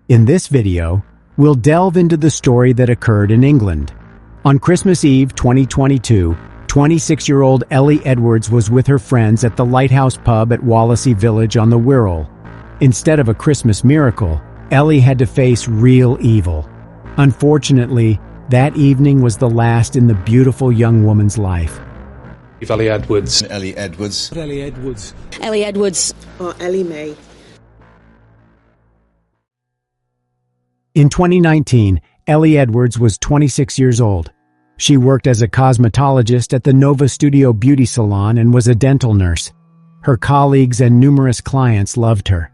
In this video, we'll delve into the story that occurred in England. On Christmas Eve 2022, 26-year-old Elle Edwards was with her friends at the Lighthouse pub at Wallasey Village on the Wirral. Instead of a Christmas miracle, Elle had to face real evil. Unfortunately, that evening was the last in the beautiful young woman's life. Elle Edwards. Elle Edwards. Elle Edwards. Elle Edwards. Or Ellie Mae. In 2019, Elle Edwards was 26 years old. She worked as a cosmetologist at the Nova Studio beauty salon and was a dental nurse. Her colleagues and numerous clients loved her.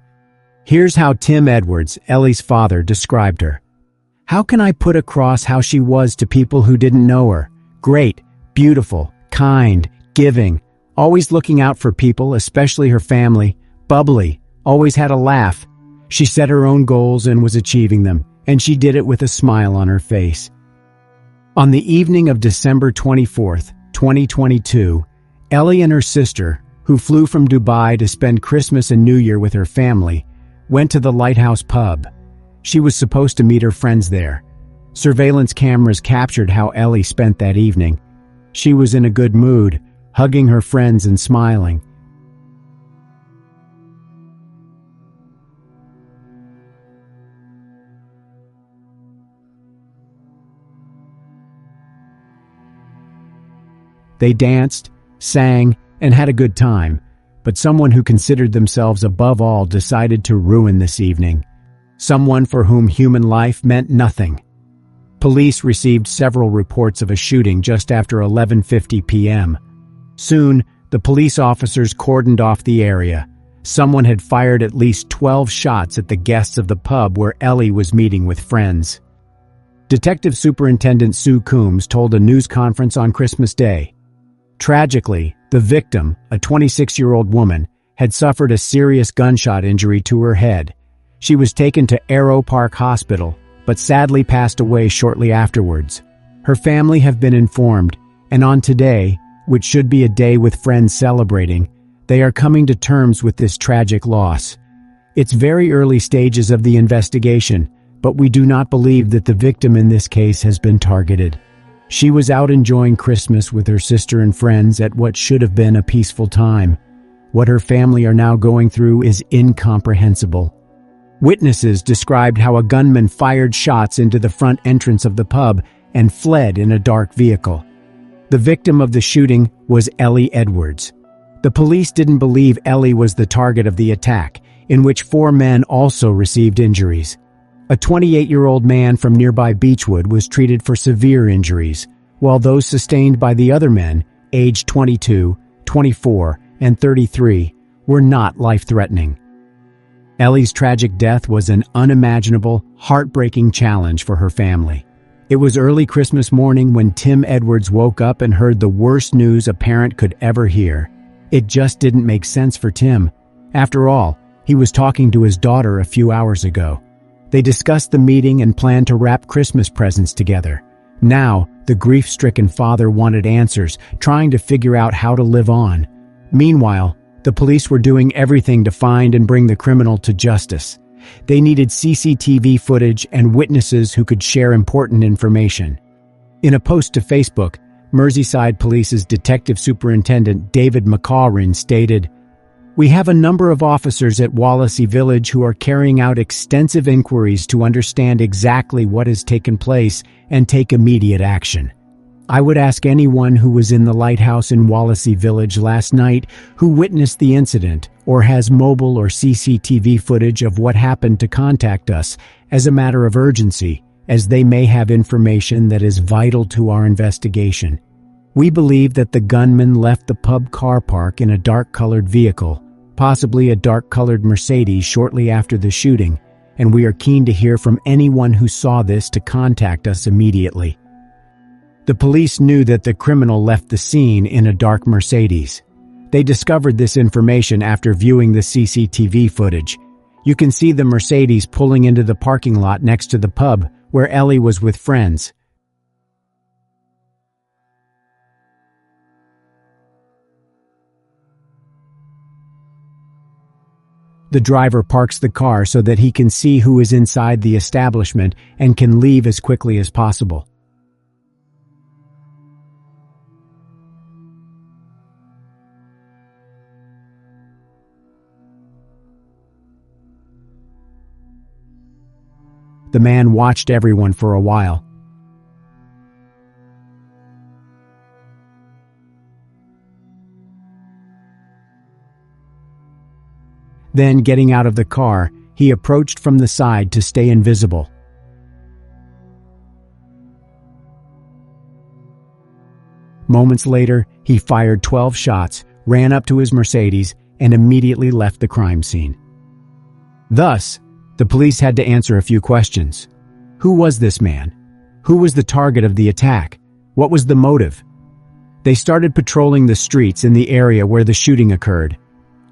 Here's how Tim Edwards, Ellie's father, described her. "How can I put across how she was to people who didn't know her? Great, beautiful, kind, giving, always looking out for people, especially her family, bubbly, always had a laugh. She set her own goals and was achieving them, and she did it with a smile on her face." On the evening of December 24th, 2022, Elle and her sister, who flew from Dubai to spend Christmas and New Year with her family, went to the Lighthouse pub. She was supposed to meet her friends there. Surveillance cameras captured how Elle spent that evening. She was in a good mood, hugging her friends and smiling. They danced, sang, and had a good time, but someone who considered themselves above all decided to ruin this evening. Someone for whom human life meant nothing. Police received several reports of a shooting just after 11:50 p.m. Soon, the police officers cordoned off the area. Someone had fired at least 12 shots at the guests of the pub where Elle was meeting with friends. Detective Superintendent Sue Coombs told a news conference on Christmas Day. Tragically, the victim, a 26-year-old woman, had suffered a serious gunshot injury to her head. She was taken to Arrow Park Hospital, but sadly passed away shortly afterwards. Her family have been informed, and on today, which should be a day with friends celebrating, they are coming to terms with this tragic loss. It's very early stages of the investigation, but we do not believe that the victim in this case has been targeted. She was out enjoying Christmas with her sister and friends at what should have been a peaceful time. What her family are now going through is incomprehensible. Witnesses described how a gunman fired shots into the front entrance of the pub and fled in a dark vehicle. The victim of the shooting was Elle Edwards. The police didn't believe Elle was the target of the attack, in which 4 men also received injuries. A 28-year-old man from nearby Beechwood was treated for severe injuries, while those sustained by the other men, aged 22, 24, and 33, were not life-threatening. Elle's tragic death was an unimaginable, heartbreaking challenge for her family. It was early Christmas morning when Tim Edwards woke up and heard the worst news a parent could ever hear. It just didn't make sense for Tim. After all, he was talking to his daughter a few hours ago. They discussed the meeting and planned to wrap Christmas presents together. Now, the grief-stricken father wanted answers, trying to figure out how to live on. Meanwhile, the police were doing everything to find and bring the criminal to justice. They needed CCTV footage and witnesses who could share important information. In a post to Facebook, Merseyside Police's Detective Superintendent David McCawrin stated, "We have a number of officers at Wallasey Village who are carrying out extensive inquiries to understand exactly what has taken place and take immediate action. I would ask anyone who was in the lighthouse in Wallasey Village last night who witnessed the incident or has mobile or CCTV footage of what happened to contact us as a matter of urgency, as they may have information that is vital to our investigation. We believe that the gunman left the pub car park in a dark-colored vehicle, possibly a dark-colored Mercedes, shortly after the shooting, and we are keen to hear from anyone who saw this to contact us immediately." The police knew that the criminal left the scene in a dark Mercedes. They discovered this information after viewing the CCTV footage. You can see the Mercedes pulling into the parking lot next to the pub where Elle was with friends. The driver parks the car so that he can see who is inside the establishment and can leave as quickly as possible. The man watched everyone for a while. Then, getting out of the car, he approached from the side to stay invisible. Moments later, he fired 12 shots, ran up to his Mercedes, and immediately left the crime scene. Thus, the police had to answer a few questions. Who was this man? Who was the target of the attack? What was the motive? They started patrolling the streets in the area where the shooting occurred.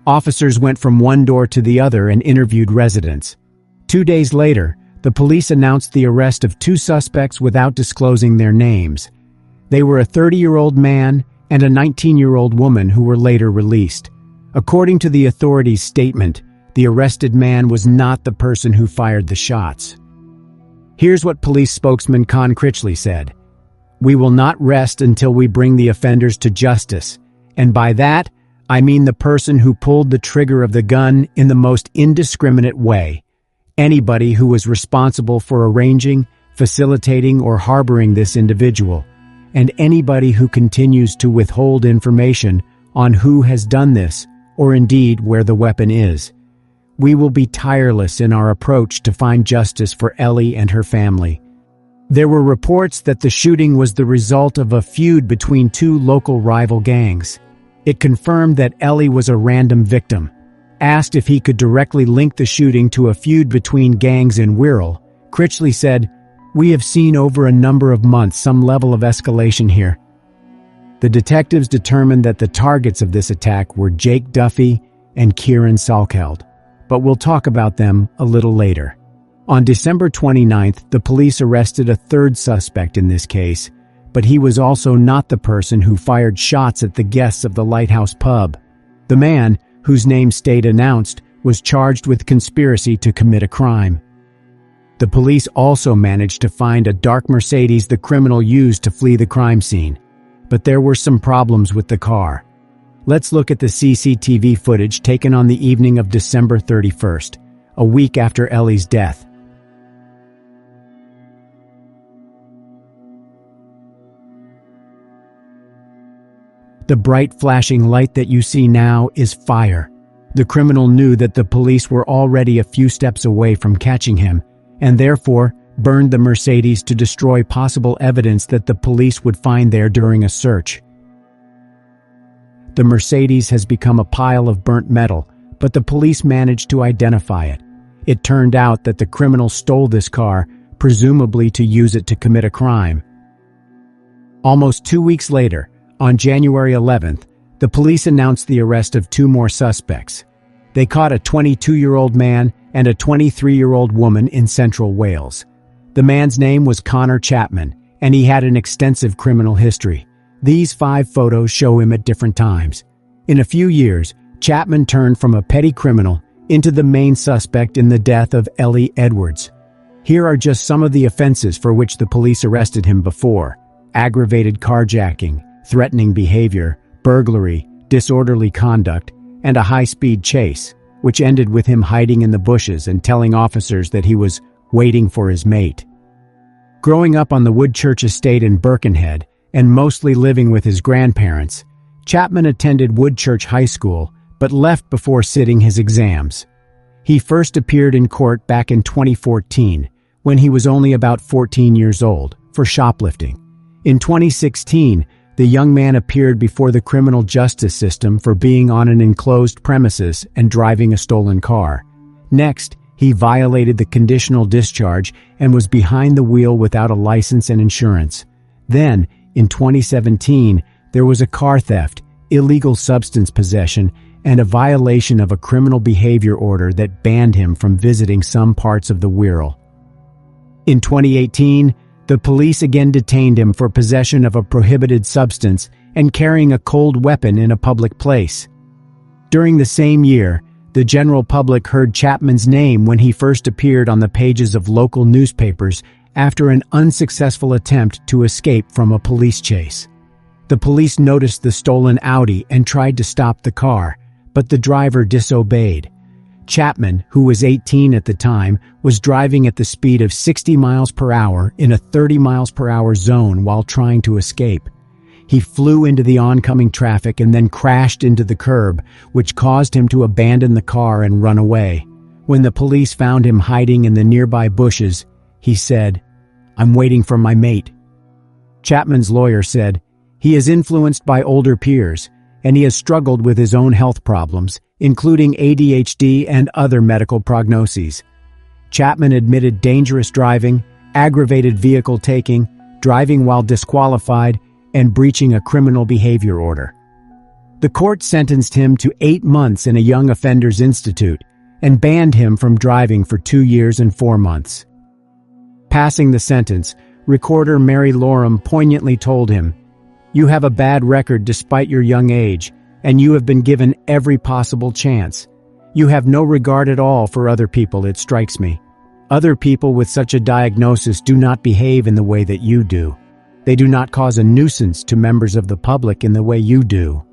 Officers went from one door to the other and interviewed residents. 2 days later, the police announced the arrest of 2 suspects without disclosing their names. They were a 30-year-old man and a 19-year-old woman who were later released. According to the authorities' statement, the arrested man was not the person who fired the shots. Here's what police spokesman Con Critchley said: "We will not rest until we bring the offenders to justice, and by that, I mean the person who pulled the trigger of the gun in the most indiscriminate way. Anybody who was responsible for arranging, facilitating, or harboring this individual, and anybody who continues to withhold information on who has done this, or indeed where the weapon is. We will be tireless in our approach to find justice for Elle and her family." There were reports that the shooting was the result of a feud between 2 local rival gangs. It confirmed that Elle was a random victim. Asked if he could directly link the shooting to a feud between gangs in Wirral, Critchley said, "We have seen over a number of months some level of escalation here." The detectives determined that the targets of this attack were Jake Duffy and Kieran Salkeld, but we'll talk about them a little later. On December 29th, the police arrested a 3rd suspect in this case, but he was also not the person who fired shots at the guests of the Lighthouse pub. The man, whose name stayed announced, was charged with conspiracy to commit a crime. The police also managed to find a dark Mercedes the criminal used to flee the crime scene, but there were some problems with the car. Let's look at the CCTV footage taken on the evening of December 31st, a week after Elle's death. The bright flashing light that you see now is fire. The criminal knew that the police were already a few steps away from catching him, and therefore burned the Mercedes to destroy possible evidence that the police would find there during a search. The Mercedes has become a pile of burnt metal, but the police managed to identify it. It turned out that the criminal stole this car, presumably to use it to commit a crime. Almost 2 weeks later, on January 11th, the police announced the arrest of 2 more suspects. They caught a 22-year-old man and a 23-year-old woman in Central Wales. The man's name was Connor Chapman, and he had an extensive criminal history. These 5 photos show him at different times. In a few years, Chapman turned from a petty criminal into the main suspect in the death of Elle Edwards. Here are just some of the offenses for which the police arrested him before: aggravated carjacking, threatening behavior, burglary, disorderly conduct, and a high-speed chase, which ended with him hiding in the bushes and telling officers that he was waiting for his mate. Growing up on the Woodchurch estate in Birkenhead, and mostly living with his grandparents, Chapman attended Woodchurch High School, but left before sitting his exams. He first appeared in court back in 2014, when he was only about 14 years old, for shoplifting. In 2016, the young man appeared before the criminal justice system for being on an enclosed premises and driving a stolen car. Next, he violated the conditional discharge and was behind the wheel without a license and insurance. Then, in 2017, there was a car theft, illegal substance possession, and a violation of a criminal behavior order that banned him from visiting some parts of the Wirral. In 2018, the police again detained him for possession of a prohibited substance and carrying a cold weapon in a public place. During the same year, The general public heard Chapman's name when he first appeared on the pages of local newspapers after an unsuccessful attempt to escape from a police chase. The police noticed the stolen Audi and tried to stop the car, but the driver disobeyed. Chapman, who was 18 at the time, was driving at the speed of 60 miles per hour in a 30 miles per hour zone while trying to escape. He flew into the oncoming traffic and then crashed into the curb, which caused him to abandon the car and run away. When the police found him hiding in the nearby bushes, he said, "I'm waiting for my mate." Chapman's lawyer said, "He is influenced by older peers, and he has struggled with his own health problems, including ADHD and other medical prognoses." Chapman admitted dangerous driving, aggravated vehicle taking, driving while disqualified, and breaching a criminal behavior order. The court sentenced him to 8 months in a Young Offenders Institute and banned him from driving for 2 years and 4 months. Passing the sentence, recorder Mary Loram poignantly told him, "You have a bad record despite your young age, and you have been given every possible chance. You have no regard at all for other people, it strikes me. Other people with such a diagnosis do not behave in the way that you do. They do not cause a nuisance to members of the public in the way you do."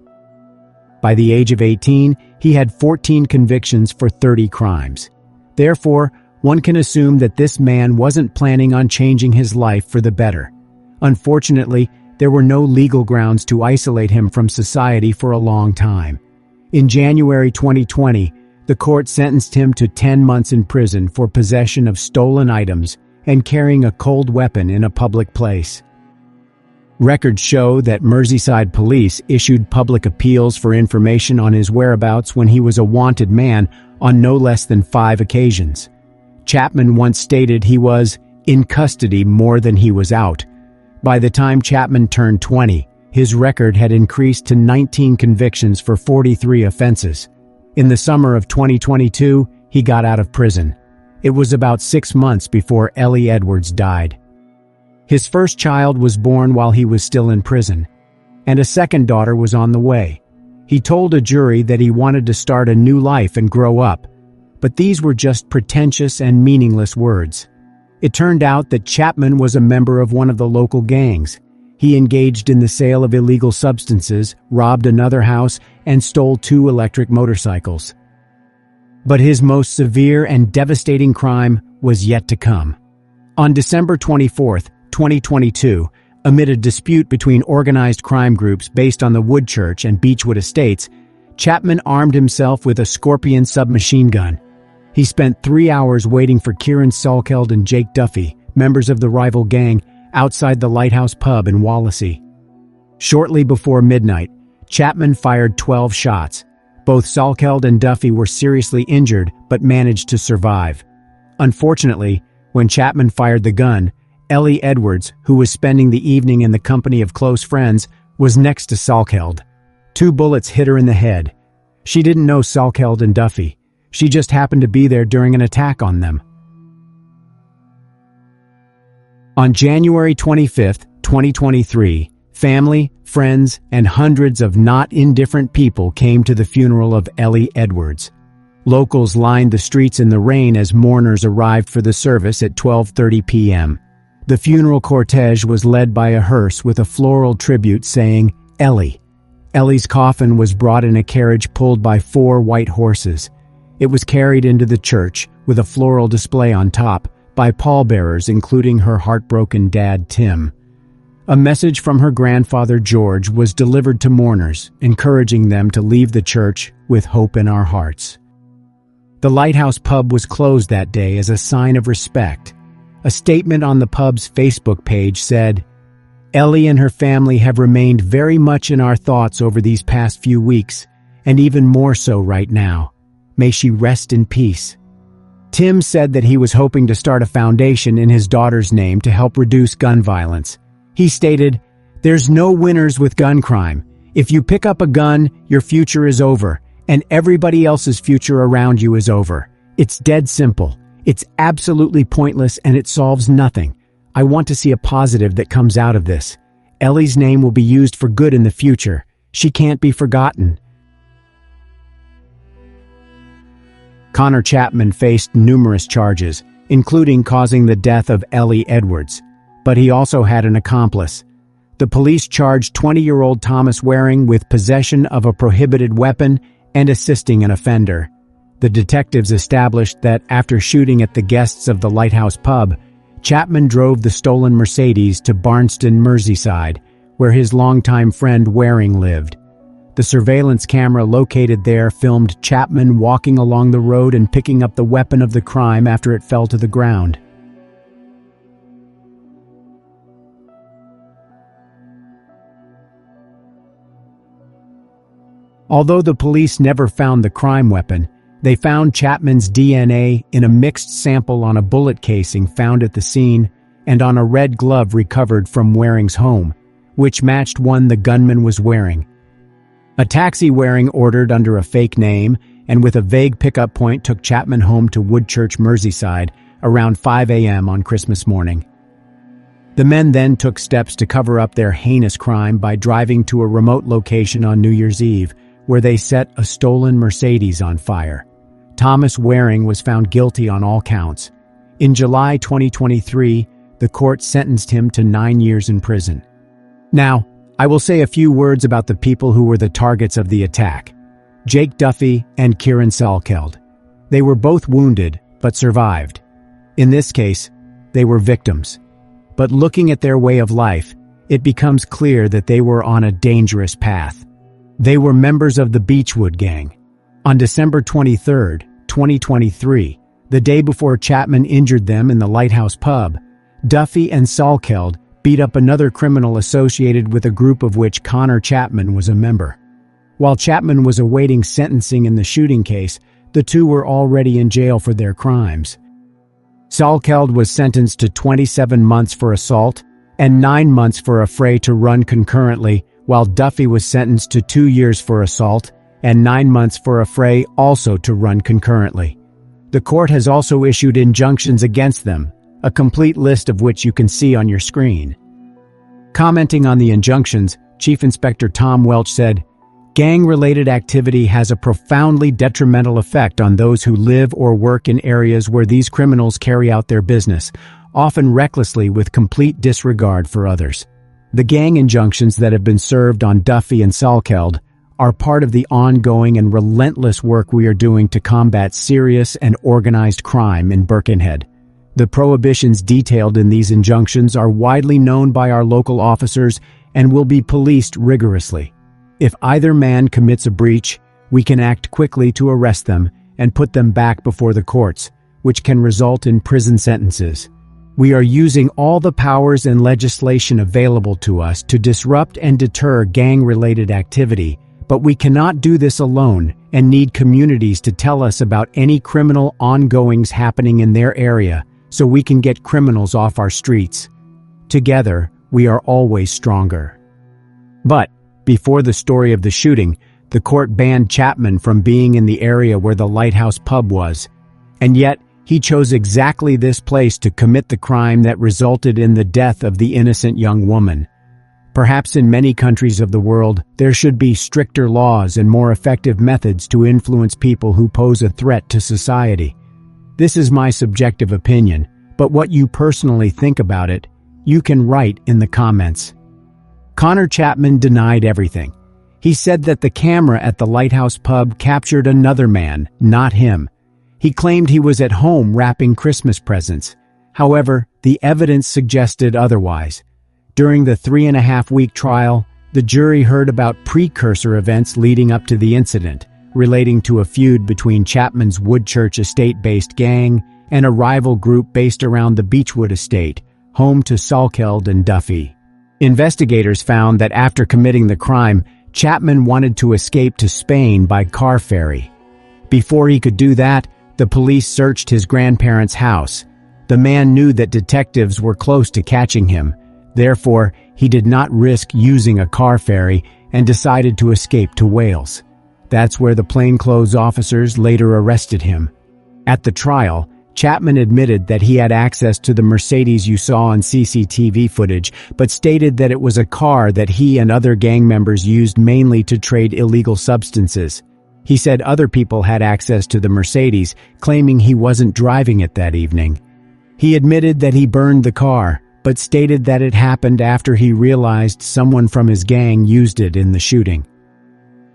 By the age of 18, he had 14 convictions for 30 crimes. Therefore, one can assume that this man wasn't planning on changing his life for the better. Unfortunately, there were no legal grounds to isolate him from society for a long time. In January 2020, the court sentenced him to 10 months in prison for possession of stolen items and carrying a cold weapon in a public place. Records show that Merseyside police issued public appeals for information on his whereabouts when he was a wanted man on no less than 5 occasions. Chapman once stated he was in custody more than he was out. By the time Chapman turned 20, his record had increased to 19 convictions for 43 offenses. In the summer of 2022, he got out of prison. It was about 6 months before Elle Edwards died. His first child was born while he was still in prison, and a second daughter was on the way. He told a jury that he wanted to start a new life and grow up, but these were just pretentious and meaningless words. It turned out that Chapman was a member of one of the local gangs. He engaged in the sale of illegal substances, robbed another house, and stole 2 electric motorcycles. But his most severe and devastating crime was yet to come. On December 24th, 2022, amid a dispute between organized crime groups based on the Woodchurch and Beechwood estates, Chapman armed himself with a Scorpion submachine gun. He spent 3 hours waiting for Kieran Salkeld and Jake Duffy, members of the rival gang, outside the Lighthouse pub in Wallasey. Shortly before midnight, Chapman fired 12 shots. Both Salkeld and Duffy were seriously injured but managed to survive. Unfortunately, when Chapman fired the gun, Elle Edwards, who was spending the evening in the company of close friends, was next to Salkeld. 2 bullets hit her in the head. She didn't know Salkeld and Duffy. She just happened to be there during an attack on them. On January 25, 2023, family, friends, and hundreds of not indifferent people came to the funeral of Elle Edwards. Locals lined the streets in the rain as mourners arrived for the service at 12:30 p.m. The funeral cortege was led by a hearse with a floral tribute saying, "Elle." Ellie's coffin was brought in a carriage pulled by 4 white horses. It was carried into the church, with a floral display on top, by pallbearers including her heartbroken dad Tim. A message from her grandfather George was delivered to mourners, encouraging them to leave the church with hope in our hearts. The Lighthouse pub was closed that day as a sign of respect. A statement on the pub's Facebook page said, "Elle and her family have remained very much in our thoughts over these past few weeks, and even more so right now. May she rest in peace." Tim said that he was hoping to start a foundation in his daughter's name to help reduce gun violence. He stated, "There's no winners with gun crime. If you pick up a gun, your future is over, and everybody else's future around you is over. It's dead simple. It's absolutely pointless and it solves nothing. I want to see a positive that comes out of this. Ellie's name will be used for good in the future. She can't be forgotten." Connor Chapman faced numerous charges, including causing the death of Elle Edwards, but he also had an accomplice. The police charged 20-year-old Thomas Waring with possession of a prohibited weapon and assisting an offender. The detectives established that after shooting at the guests of the Lighthouse pub, Chapman drove the stolen Mercedes to Barnston, Merseyside, where his longtime friend Waring lived. The surveillance camera located there filmed Chapman walking along the road and picking up the weapon of the crime after it fell to the ground. Although the police never found the crime weapon, they found Chapman's DNA in a mixed sample on a bullet casing found at the scene and on a red glove recovered from Waring's home, which matched one the gunman was wearing. A taxi Waring ordered under a fake name and with a vague pickup point took Chapman home to Woodchurch, Merseyside, around 5 a.m. on Christmas morning. The men then took steps to cover up their heinous crime by driving to a remote location on New Year's Eve, where they set a stolen Mercedes on fire. Thomas Waring was found guilty on all counts. In July 2023, the court sentenced him to 9 years in prison. Now, I will say a few words about the people who were the targets of the attack: Jake Duffy and Kieran Salkeld. They were both wounded, but survived. In this case, they were victims. But looking at their way of life, it becomes clear that they were on a dangerous path. They were members of the Beechwood Gang. On December 23, 2023, the day before Chapman injured them in the Lighthouse pub, Duffy and Salkeld beat up another criminal associated with a group of which Connor Chapman was a member. While Chapman was awaiting sentencing in the shooting case, the two were already in jail for their crimes. Salkeld was sentenced to 27 months for assault and 9 months for affray to run concurrently, while Duffy was sentenced to 2 years for assault and 9 months for affray also to run concurrently. The court has also issued injunctions against them, a complete list of which you can see on your screen. Commenting on the injunctions, Chief Inspector Tom Welch said, "Gang-related activity has a profoundly detrimental effect on those who live or work in areas where these criminals carry out their business, often recklessly with complete disregard for others. The gang injunctions that have been served on Duffy and Salkeld are part of the ongoing and relentless work we are doing to combat serious and organized crime in Birkenhead. The prohibitions detailed in these injunctions are widely known by our local officers and will be policed rigorously. If either man commits a breach, we can act quickly to arrest them and put them back before the courts, which can result in prison sentences. We are using all the powers and legislation available to us to disrupt and deter gang-related activity, but we cannot do this alone and need communities to tell us about any criminal ongoings happening in their area so we can get criminals off our streets. Together, we are always stronger." But, before the story of the shooting, the court banned Chapman from being in the area where the Lighthouse pub was. And yet, he chose exactly this place to commit the crime that resulted in the death of the innocent young woman. Perhaps in many countries of the world, there should be stricter laws and more effective methods to influence people who pose a threat to society. This is my subjective opinion, but what you personally think about it, you can write in the comments. Connor Chapman denied everything. He said that the camera at the Lighthouse pub captured another man, not him. He claimed he was at home wrapping Christmas presents. However, the evidence suggested otherwise. During the 3.5-week trial, the jury heard about precursor events leading up to the incident, relating to a feud between Chapman's Woodchurch estate-based gang and a rival group based around the Beechwood estate, home to Salkeld and Duffy. Investigators found that after committing the crime, Chapman wanted to escape to Spain by car ferry. Before he could do that, the police searched his grandparents' house. The man knew that detectives were close to catching him. Therefore, he did not risk using a car ferry and decided to escape to Wales. That's where the plainclothes officers later arrested him. At the trial, Chapman admitted that he had access to the Mercedes you saw on CCTV footage, but stated that it was a car that he and other gang members used mainly to trade illegal substances. He said other people had access to the Mercedes, claiming he wasn't driving it that evening. He admitted that he burned the car, but stated that it happened after he realized someone from his gang used it in the shooting.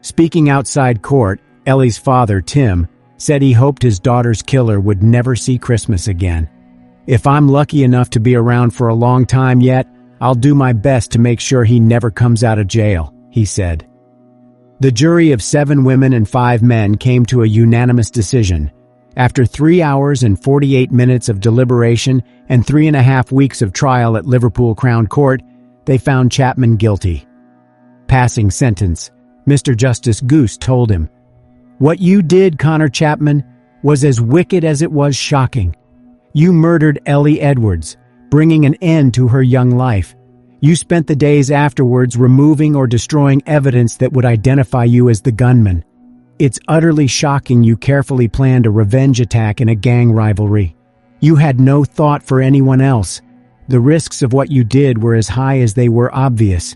Speaking outside court, Elle's father, Tim, said he hoped his daughter's killer would never see Christmas again. "If I'm lucky enough to be around for a long time yet, I'll do my best to make sure he never comes out of jail," he said. The jury of 7 women and 5 men came to a unanimous decision. After 3 hours and 48 minutes of deliberation and 3.5 weeks of trial at Liverpool Crown Court, they found Chapman guilty. Passing sentence, Mr. Justice Goose told him, "What you did, Connor Chapman, was as wicked as it was shocking. You murdered Elle Edwards, bringing an end to her young life. You spent the days afterwards removing or destroying evidence that would identify you as the gunman. It's utterly shocking you carefully planned a revenge attack in a gang rivalry. You had no thought for anyone else. The risks of what you did were as high as they were obvious."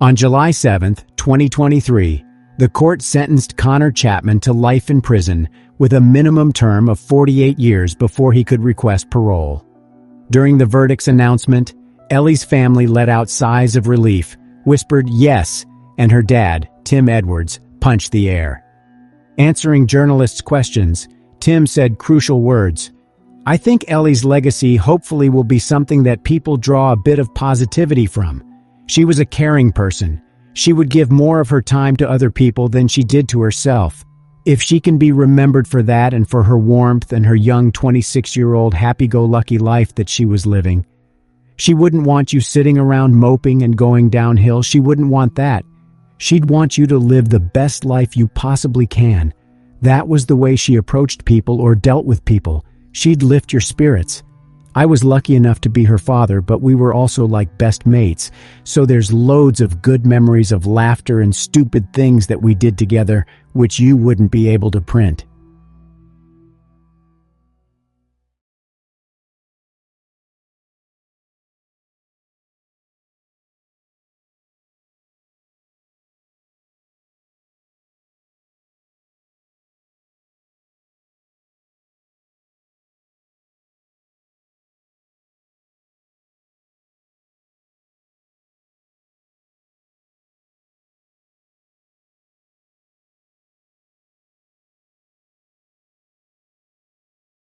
On July 7, 2023, the court sentenced Connor Chapman to life in prison with a minimum term of 48 years before he could request parole. During the verdict's announcement, Elle's family let out sighs of relief, whispered yes, and her dad, Tim Edwards, punched the air. Answering journalists' questions, Tim said crucial words, "I think Elle's legacy hopefully will be something that people draw a bit of positivity from. She was a caring person. She would give more of her time to other people than she did to herself. If she can be remembered for that and for her warmth and her young 26-year-old happy-go-lucky life that she was living. She wouldn't want you sitting around moping and going downhill. She wouldn't want that. She'd want you to live the best life you possibly can. That was the way she approached people or dealt with people. She'd lift your spirits. I was lucky enough to be her father, but we were also like best mates, so there's loads of good memories of laughter and stupid things that we did together, which you wouldn't be able to print."